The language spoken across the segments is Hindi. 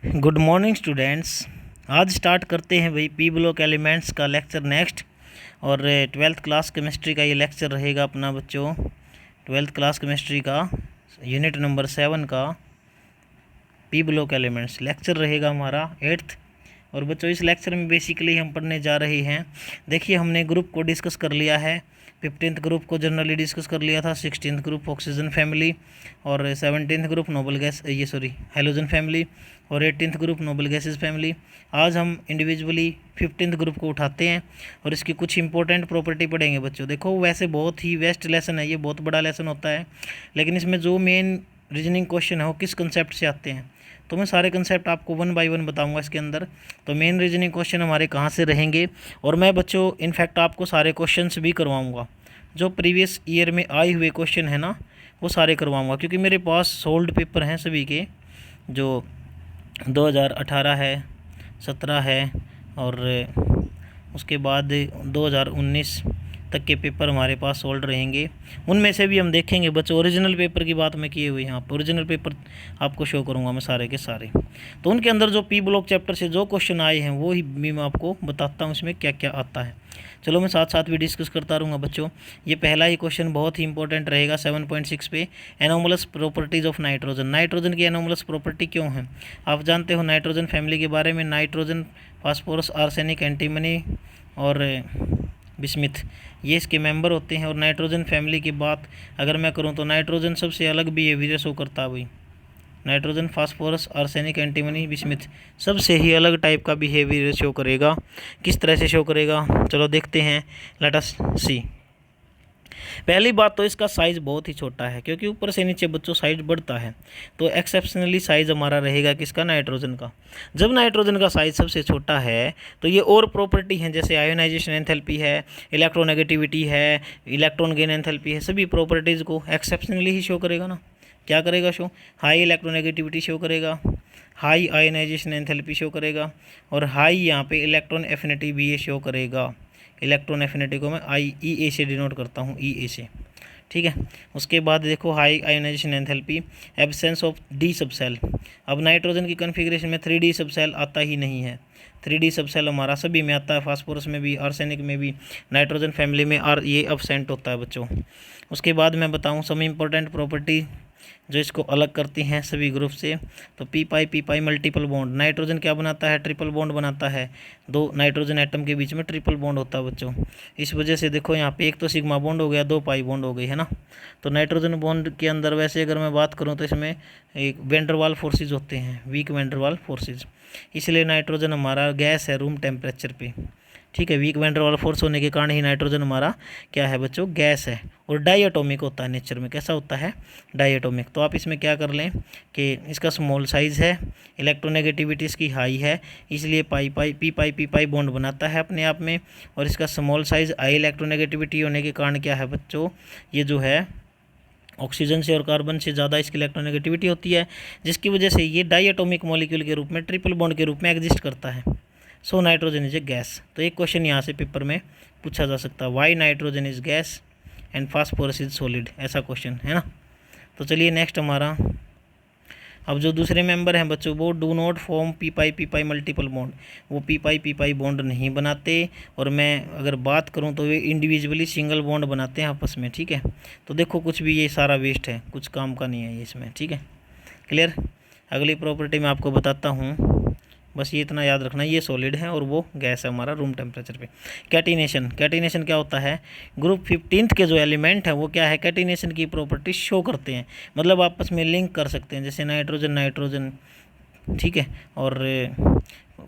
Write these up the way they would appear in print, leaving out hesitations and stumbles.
Good morning students. आज स्टार्ट करते हैं भाई पी ब्लॉक एलिमेंट्स का लेक्चर नेक्स्ट। और ट्वेल्थ क्लास केमिस्ट्री का ये लेक्चर रहेगा अपना बच्चों। ट्वेल्थ क्लास केमिस्ट्री का यूनिट नंबर 7 का पी ब्लॉक एलिमेंट्स लेक्चर रहेगा हमारा 8th। और बच्चों इस लेक्चर में बेसिकली हम पढ़ने जा रहे हैं। देखिए हमने ग्रुप को डिस्कस कर लिया है। 15th ग्रुप को जनरली डिस्कस कर लिया था, 16th ग्रुप ऑक्सीजन फैमिली, और 17th group noble gas halogen family, और 18th group noble gases family. आज हम इंडिविजुअली 15th ग्रुप को उठाते हैं और इसकी कुछ इंपॉर्टेंट प्रॉपर्टी पढ़ेंगे बच्चों। देखो वैसे बहुत ही वेस्ट लेसन है, ये बहुत बड़ा लेसन होता है, लेकिन इसमें जो मेन रीजनिंग क्वेश्चन है वो किस कंसेप्ट से आते हैं, तो मैं सारे कंसेप्ट आपको 1 बाय 1 बताऊंगा इसके अंदर। तो मेन रीजनिंग क्वेश्चन हमारे कहाँ से रहेंगे, और मैं बच्चों इनफैक्ट आपको सारे क्वेश्चंस भी करवाऊंगा जो प्रीवियस ईयर में आए हुए क्वेश्चन है ना, वो सारे करवाऊंगा, क्योंकि मेरे पास सोल्ड पेपर हैं सभी के, जो 2018 है, 17 है, और उसके बाद 2019 तक के पेपर हमारे पास सोल्ड रहेंगे। उनमें से भी हम देखेंगे बच्चों। ओरिजिनल पेपर की बात मैं किए हुई यहाँ पर ओरिजिनल पेपर आपको शो करूँगा मैं सारे के सारे। तो उनके अंदर जो पी ब्लॉक चैप्टर से जो क्वेश्चन आए हैं वो ही भी मैं आपको बताता हूँ इसमें क्या क्या आता है। चलो मैं साथ साथ भी डिस्कस करता रहूँगा बच्चों। ये पहला ही क्वेश्चन बहुत ही इंपॉर्टेंट रहेगा 7.6 पे। Anomalous properties of nitrogen. Nitrogen की एनोमलस प्रॉपर्टी क्यों है आप जानते हो नाइट्रोजन फैमिली के बारे में। नाइट्रोजन, फास्फोरस, आर्सेनिक, एंटीमनी और बिस्मिथ, ये इसके मेंबर होते हैं। और नाइट्रोजन फैमिली की बात अगर मैं करूं तो नाइट्रोजन सबसे अलग बिहेवियर शो करता है भाई। Nitrogen, phosphorus, arsenic, antimony, bismuth सबसे ही अलग टाइप का बिहेवियर शो करेगा। किस तरह से शो करेगा चलो देखते हैं, लेट अस सी। पहली बात तो इसका साइज़ बहुत ही छोटा है, क्योंकि ऊपर से नीचे बच्चों साइज बढ़ता है, तो एक्सेप्शनली साइज़ हमारा रहेगा किसका, नाइट्रोजन का। जब नाइट्रोजन का साइज़ सबसे छोटा है तो ये और प्रॉपर्टी हैं जैसे आयोनाइजेशन एंथैल्पी है, इलेक्ट्रोनेगेटिविटी है, इलेक्ट्रॉन गेन एंथैल्पी है, सभी प्रॉपर्टीज़ को एक्सेप्शनली ही शो करेगा ना। क्या करेगा शो, हाई इलेक्ट्रोनेगेटिविटी शो करेगा, हाई आयोनाइजेशन एंथैल्पी शो करेगा, और हाई यहाँ पे इलेक्ट्रॉन एफिनिटी भी ये शो करेगा। इलेक्ट्रॉन एफिनिटी को मैं IEA से डिनोट करता हूँ, EA से, ठीक है। उसके बाद देखो high ionisation enthalpy, absence of D subshell. अब नाइट्रोजन की कॉन्फ़िगरेशन में 3D सबसेल आता ही नहीं है। 3D सबसेल हमारा सभी में आता है, फास्फोरस में भी, आर्सेनिक में भी, नाइट्रोजन फैमिली में ये अब्सेंट होता है बच्चों। उसके बाद मैं बताऊँ सम इम्पोर्टेंट प्रॉपर्टी जो इसको अलग करती हैं सभी ग्रुप से। तो पी पाई मल्टीपल बॉन्ड। नाइट्रोजन क्या बनाता है, ट्रिपल बॉन्ड बनाता है। दो नाइट्रोजन एटम के बीच में ट्रिपल बॉन्ड होता है बच्चों। इस वजह से देखो यहाँ पे एक तो सिग्मा बॉन्ड हो गया, 2 पाई बॉन्ड हो गई है ना। तो नाइट्रोजन बॉन्ड के अंदर वैसे अगर मैं बात करूँ तो इसमें एक वेंडरवाल फोर्सेज होते हैं, वीक वेंडरवाल फोर्सेज, इसलिए नाइट्रोजन हमारा गैस है रूम टेम्परेचर पे, ठीक है। वीक वेंडरवाल फोर्स होने के कारण ही नाइट्रोजन हमारा क्या है बच्चों, गैस है। और डाईएटॉमिक होता है नेचर में, कैसा होता है, डाईएटॉमिक। तो आप इसमें क्या कर लें कि इसका स्मॉल साइज़ है, इलेक्ट्रोनेगेटिविटी इसकी हाई है, इसलिए पी पाई बॉन्ड बनाता है अपने आप में। और इसका स्मॉल साइज़, हाई इलेक्ट्रोनेगेटिविटी होने के कारण क्या है बच्चों, ये जो है ऑक्सीजन से और कार्बन से ज़्यादा इसकी इलेक्ट्रोनेगेटिविटी होती है, जिसकी वजह से ये डाईएटॉमिक मॉलिक्यूल के रूप में, ट्रिपल बॉन्ड के रूप में एग्जिस्ट करता है। So nitrogen is a gas. तो एक क्वेश्चन यहाँ से पेपर में पूछा जा सकता है, why nitrogen is gas and phosphorus is solid, ऐसा क्वेश्चन है ना। तो चलिए नेक्स्ट हमारा, अब जो दूसरे मेंबर हैं बच्चों वो do not form P pi multiple bond, वो पी पाई बॉन्ड नहीं बनाते। और मैं अगर बात करूं तो वे इंडिविजुअली सिंगल बॉन्ड बनाते हैं आपस में, ठीक है। तो देखो कुछ भी ये सारा वेस्ट है, कुछ काम का नहीं है ये इसमें, ठीक है, क्लियर। अगली प्रॉपर्टी मैं आपको बताता हूँ, बस ये इतना याद रखना, ये सॉलिड है और वो गैस है हमारा रूम टेम्परेचर पे। कैटिनेशन, कैटिनेशन क्या होता है, ग्रुप 15th के जो एलिमेंट है वो क्या है, कैटिनेशन की प्रॉपर्टी शो करते हैं, मतलब आपस में लिंक कर सकते हैं, जैसे नाइट्रोजन नाइट्रोजन, ठीक है। और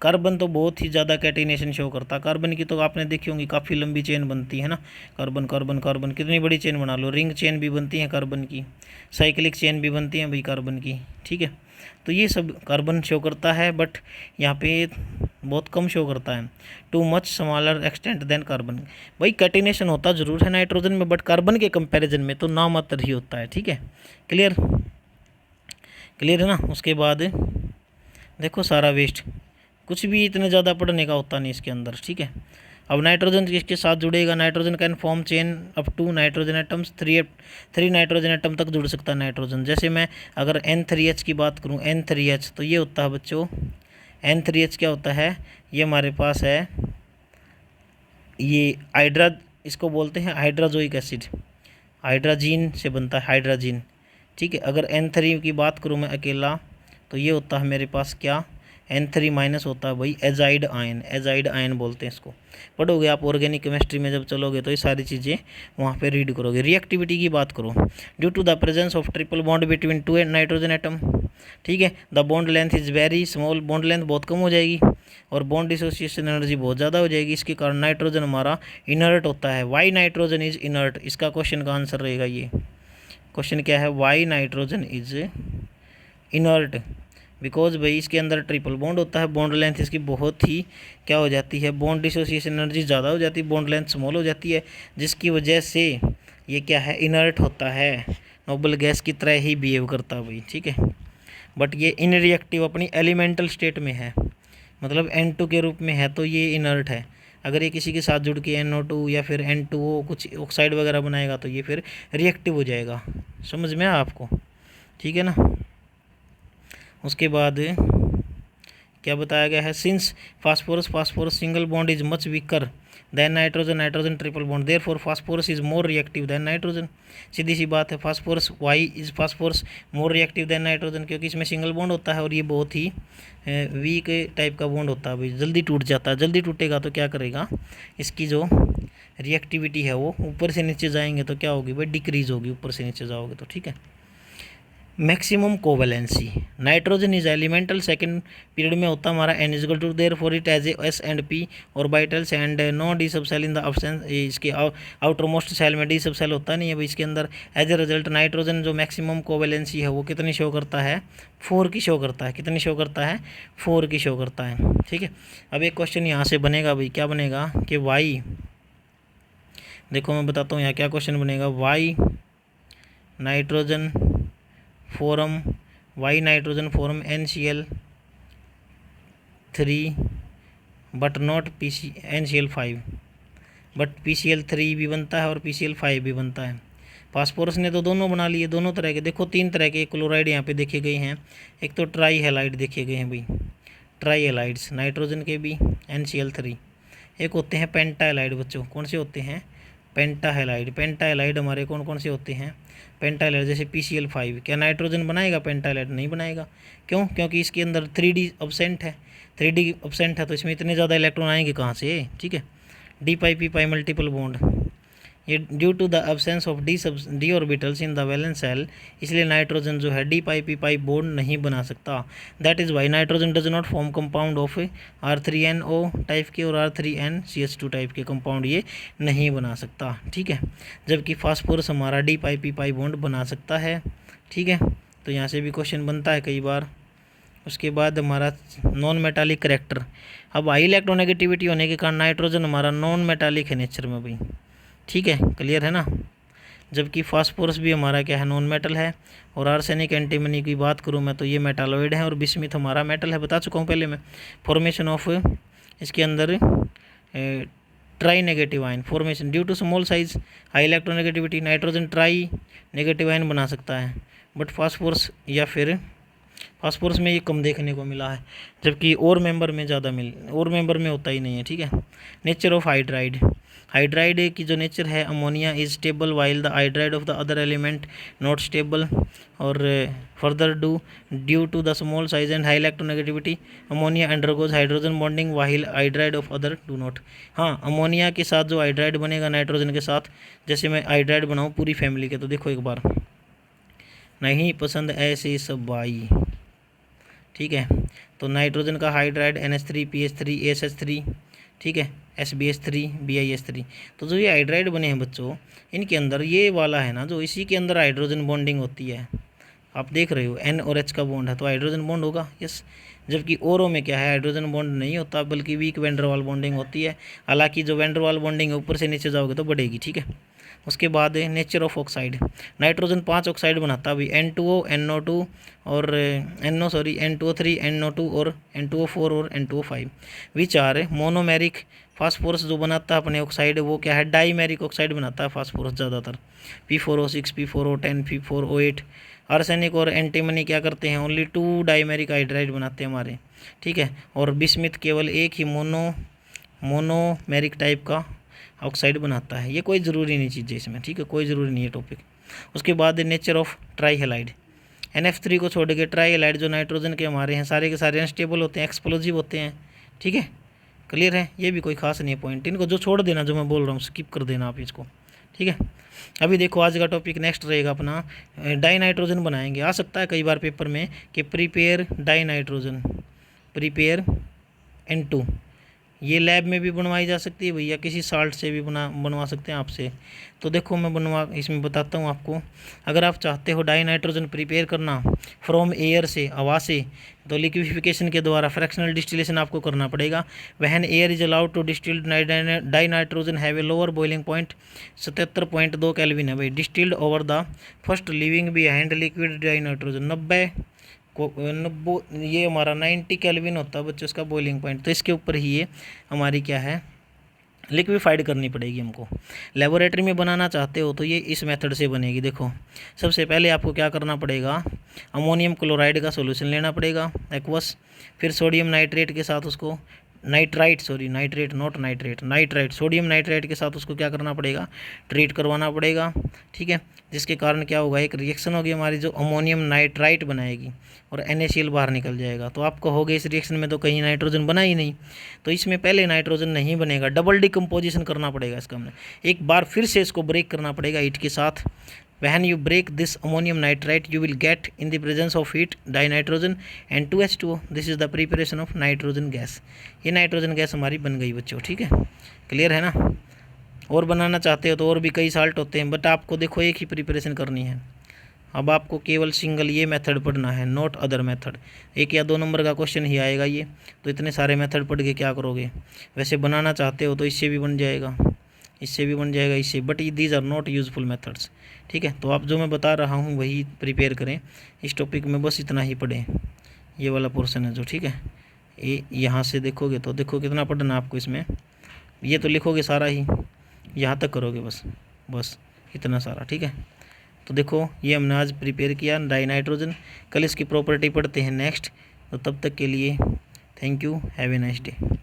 कार्बन तो बहुत ही ज़्यादा कैटिनेशन शो करता है। कार्बन की तो आपने देखी होंगी काफ़ी लंबी चेन बनती है ना, कार्बन कार्बन कार्बन, कितनी बड़ी चेन बना लो, रिंग चेन भी बनती है कार्बन की, साइक्लिक चेन भी बनती है भाई कार्बन की, ठीक है। तो ये सब कार्बन शो करता है, बट यहाँ पे बहुत कम शो करता है, to much smaller extent than carbon. भाई कैटिनेशन होता ज़रूर है नाइट्रोजन में, बट कार्बन के कंपैरिजन में तो नामात्र ही होता है, ठीक है, क्लियर, क्लियर है ना। उसके बाद देखो सारा वेस्ट, कुछ भी इतने ज़्यादा पढ़ने का होता नहीं इसके अंदर, ठीक है। अब नाइट्रोजन किसके साथ जुड़ेगा, nitrogen can form chain up to nitrogen atoms, three nitrogen atom तक जुड़ सकता है नाइट्रोजन। जैसे मैं अगर N3H की बात करूँ, N3H तो ये होता है बच्चों, N3H क्या होता है, ये हमारे पास है ये हाइड्रा, इसको बोलते हैं हाइड्राजोइक एसिड, हाइड्राजीन से बनता है हाइड्राजीन। ठीक है, अगर N3 की बात करूँ मैं अकेला तो ये होता है मेरे पास क्या, N3 माइनस होता है भाई एजाइड आयन, एजाइड आयन बोलते हैं इसको। पढ़ोगे आप ऑर्गेनिक केमिस्ट्री में जब चलोगे तो ये सारी चीज़ें वहाँ पे रीड करोगे। रिएक्टिविटी की बात करो, due to the presence of triple bond between two nitrogen atom, ठीक है, the bond length is very small, bond length बहुत कम हो जाएगी और बॉन्ड डिसोसिएशन एनर्जी बहुत ज़्यादा हो जाएगी। इसके कारण नाइट्रोजन हमारा इनर्ट होता है। वाई नाइट्रोजन इज इनर्ट, इसका क्वेश्चन का आंसर रहेगा ये। क्वेश्चन क्या है, why nitrogen is inert, because भाई इसके अंदर ट्रिपल बॉन्ड होता है, बॉन्ड लेंथ इसकी बहुत ही क्या हो जाती है, बॉन्ड डिसोसिएशन एनर्जी ज़्यादा हो जाती है, बॉन्ड लेंथ स्मॉल हो जाती है, जिसकी वजह से ये क्या है, इनर्ट होता है, नोबल गैस की तरह ही बिहेव करता है भाई। ठीक है, बट ये इनरिएक्टिव अपनी एलिमेंटल स्टेट में है, मतलब N2 के रूप में है तो ये इनर्ट है। अगर ये किसी के साथ जुड़ के NO2 या फिर N2O कुछ ऑक्साइड वगैरह बनाएगा तो ये फिर रिएक्टिव हो जाएगा। समझ में आया आपको, ठीक है ना। उसके बाद क्या बताया गया है, since phosphorus single bond is much weaker than nitrogen triple bond, therefore phosphorus is more reactive than nitrogen. सीधी सी बात है, phosphorus more reactive than nitrogen, क्योंकि इसमें सिंगल बॉन्ड होता है और ये बहुत ही वीक टाइप का बॉन्ड होता है भाई, जल्दी टूट जाता है। जल्दी टूटेगा तो क्या करेगा, इसकी जो रिएक्टिविटी है वो ऊपर से नीचे जाएंगे तो क्या होगी भाई, डिक्रीज होगी, ऊपर से नीचे जाओगे तो। ठीक है, maximum covalency, nitrogen is elemental second period में होता हमारा N equal to, therefore it has s and p orbitals and no d sub shell in the absence, इसके आउटर मोस्ट सेल में डी सब सेल होता नहीं है भाई इसके अंदर। एज ए रिजल्ट नाइट्रोजन जो मैक्सिमम कोवेलेंसी है वो कितनी शो करता है, 4 की शो करता है। कितनी शो करता है, 4 की शो करता है। ठीक है, अब एक क्वेश्चन यहाँ से बनेगा भाई, क्या बनेगा कि वाई, देखो मैं बताता हूँ यहाँ क्या क्वेश्चन बनेगा, why nitrogen form NCl3 but not NCl5, but PCl3 भी बनता है और PCl5 भी बनता है। फास्फोरस ने तो दोनों बना लिए, दोनों तरह के, देखो 3 तरह के क्लोराइड यहाँ पे देखे गए हैं। एक तो ट्राई हेलाइड देखे गए हैं भाई, ट्राई हेलाइड्स नाइट्रोजन के भी NCl3, एक होते हैं पेंटा हेलाइड बच्चों, कौन से होते हैं, पेंटा हेलाइड हमारे कौन कौन से होते हैं, पेंटा हेलाइड जैसे PCl5, क्या नाइट्रोजन बनाएगा पेंटा हेलाइड, नहीं बनाएगा। क्यों, क्योंकि इसके अंदर 3D अब्सेंट है, 3D अब्सेंट है तो इसमें इतने ज़्यादा इलेक्ट्रॉन आएंगे कहाँ से। ठीक है, डी पाई मल्टीपल बॉन्ड, ये due to the absence of d orbitals in the valence shell, इसलिए नाइट्रोजन जो है डी पाई बॉन्ड नहीं बना सकता। That is why nitrogen does not form compound of R3NO type के और R3NCH2 टाइप के कंपाउंड ये नहीं बना सकता। ठीक है, जबकि फास्फोरस हमारा डी पाई बॉन्ड बना सकता है। ठीक है, तो यहाँ से भी क्वेश्चन बनता है कई बार। उसके बाद हमारा नॉन मेटालिक करेक्टर, अब हाई इलेक्ट्रोनेगेटिविटी होने के कारण नाइट्रोजन हमारा नॉन मेटालिक है नेचर में भाई। ठीक है, क्लियर है ना। जबकि फास्फोरस भी हमारा क्या है, नॉन मेटल है। और आर्सेनिक एंटीमनी की बात करूँ मैं तो ये मेटालॉइड है और बिस्मिथ हमारा मेटल है, बता चुका हूँ पहले मैं। फॉर्मेशन ऑफ इसके अंदर tri negative ion formation due to small size high electronegativity, nitrogen tri negative ion बना सकता है, बट फास्फोरस या फिर फास्फोरस में ये कम देखने को मिला है, जबकि और मेंबर में ज़्यादा और मेंबर में होता ही नहीं है। ठीक है, नेचर ऑफ हाइड्राइड की जो नेचर है, ammonia is stable while the hydride of the other element not stable, और further due to the small size and high electronegativity ammonia undergoes hydrogen bonding while hydride of other do not. हाँ, अमोनिया के साथ जो हाइड्राइड बनेगा नाइट्रोजन के साथ, जैसे मैं हाइड्राइड बनाऊँ पूरी फैमिली के, तो देखो एक बार, नहीं पसंद ऐसे सब भाई। ठीक है, तो नाइट्रोजन का हाइड्राइड NH3 PH3 ASH3, ठीक है, SbH3 BiH3, तो जो ये हाइड्राइड बने हैं बच्चों, इनके अंदर ये वाला है ना, जो इसी के अंदर हाइड्रोजन बॉन्डिंग होती है, आप देख रहे हो N और H का बॉन्ड है तो हाइड्रोजन बॉन्ड होगा, यस। जबकि ओरो में क्या है, हाइड्रोजन बॉन्ड नहीं होता बल्कि वीक वैंडरवाल बॉन्डिंग होती है। हालांकि जो वैंडरवाल बॉन्डिंग है ऊपर से नीचे जाओगे तो बढ़ेगी। ठीक है, उसके बाद nature of oxide, nitrogen 5 oxide बनाता है अभी, N2O NO2 और N2O3 NO2 और N2O4 और N2O5, which are monomeric phosphorus जो बनाता है अपने ऑक्साइड वो क्या है, डाईमेरिक ऑक्साइड बनाता है फास्फोरस ज़्यादातर, P4O6 P4O10 P4O8। आर्सेनिक और एंटीमनी क्या करते हैं, ओनली 2 डाईमेरिक हाइड्राइड बनाते हैं हमारे, ठीक है। और बिस्मिथ केवल एक ही मोनोमेरिक टाइप का ऑक्साइड बनाता है। ये कोई ज़रूरी नहीं चीज़ है इसमें, ठीक है, कोई ज़रूरी नहीं है टॉपिक। उसके बाद नेचर ऑफ ट्राईहेलाइड, NF3 को छोड़ के ट्राईहेलाइड जो नाइट्रोजन के हमारे हैं सारे के सारे अनस्टेबल होते हैं, एक्सप्लोजिव होते हैं, ठीक है, क्लियर है। ये भी कोई खास नहीं है पॉइंट, इनको जो छोड़ देना जो मैं बोल रहा हूँ स्किप कर देना आप इसको, ठीक है। अभी देखो आज का टॉपिक नेक्स्ट रहेगा अपना डाई नाइट्रोजन बनाएंगे। आ सकता है कई बार पेपर में कि prepare die nitrogen, prepare N2, ये लैब में भी बनवाई जा सकती है भैया, किसी साल्ट से भी बनवा सकते हैं आपसे। तो देखो मैं इसमें बताता हूँ आपको। अगर आप चाहते हो डाई नाइट्रोजन प्रिपेयर करना फ्रॉम एयर से, हवा से, तो लिक्विफिकेशन के द्वारा फ्रैक्शनल डिस्टिलेशन आपको करना पड़ेगा। When air is allowed to distilled dinitrogen have a lower boiling point 77.2 kelvin है भाई। Distilled over the first leaving behind liquid dinitrogen 90 ये हमारा 90 केल्विन होता है बच्चों इसका बॉइलिंग पॉइंट। तो इसके ऊपर ही ये हमारी क्या है, लिक्विफाइड करनी पड़ेगी हमको। लेबोरेटरी में बनाना चाहते हो तो ये इस मेथड से बनेगी। देखो सबसे पहले आपको क्या करना पड़ेगा, अमोनियम क्लोराइड का सोल्यूशन लेना पड़ेगा एक्वस, फिर सोडियम नाइट्रेट के साथ उसको नाइट्राइट सोडियम नाइट्राइट के साथ उसको क्या करना पड़ेगा, ट्रीट करवाना पड़ेगा, ठीक है। जिसके कारण क्या होगा, एक रिएक्शन होगी हमारी जो अमोनियम नाइट्राइट बनाएगी और NaCl बाहर निकल जाएगा। तो आपको होगा इस रिएक्शन में तो कहीं नाइट्रोजन बना ही नहीं, तो इसमें पहले नाइट्रोजन नहीं बनेगा, डबल डिकम्पोजिशन करना पड़ेगा इसका। हमने एक बार फिर से इसको ब्रेक करना पड़ेगा हीट के साथ। When you break this ammonium nitrate you will get in the presence of heat dinitrogen and 2H2O. This is the preparation of nitrogen gas. ये नाइट्रोजन गैस हमारी बन गई बच्चों, ठीक है, क्लियर है ना। और बनाना चाहते हो तो और भी कई साल्ट होते हैं, बट आपको देखो एक ही प्रिपरेशन करनी है। अब आपको केवल सिंगल ये मेथड पढ़ना है, नॉट अदर मेथड। 1 या 2 नंबर का क्वेश्चन ही आएगा ये, तो इतने सारे मेथड पढ़ के क्या करोगे। वैसे बनाना चाहते हो तो इससे भी बन जाएगा, इससे भी बन जाएगा, इससे, but these are not useful methods, ठीक है। तो आप जो मैं बता रहा हूँ वही प्रिपेयर करें। इस टॉपिक में बस इतना ही पढ़ें, ये वाला पोर्शन है जो, ठीक है। ये यहाँ से देखोगे तो देखो कितना पढ़ना आपको इसमें, ये तो लिखोगे सारा ही, यहाँ तक करोगे बस इतना सारा, ठीक है। तो देखो ये हमने आज प्रिपेयर किया डाई नाइट्रोजन, कल इसकी प्रॉपर्टी पढ़ते हैं नेक्स्ट। तो तब तक के लिए thank you, have a nice day.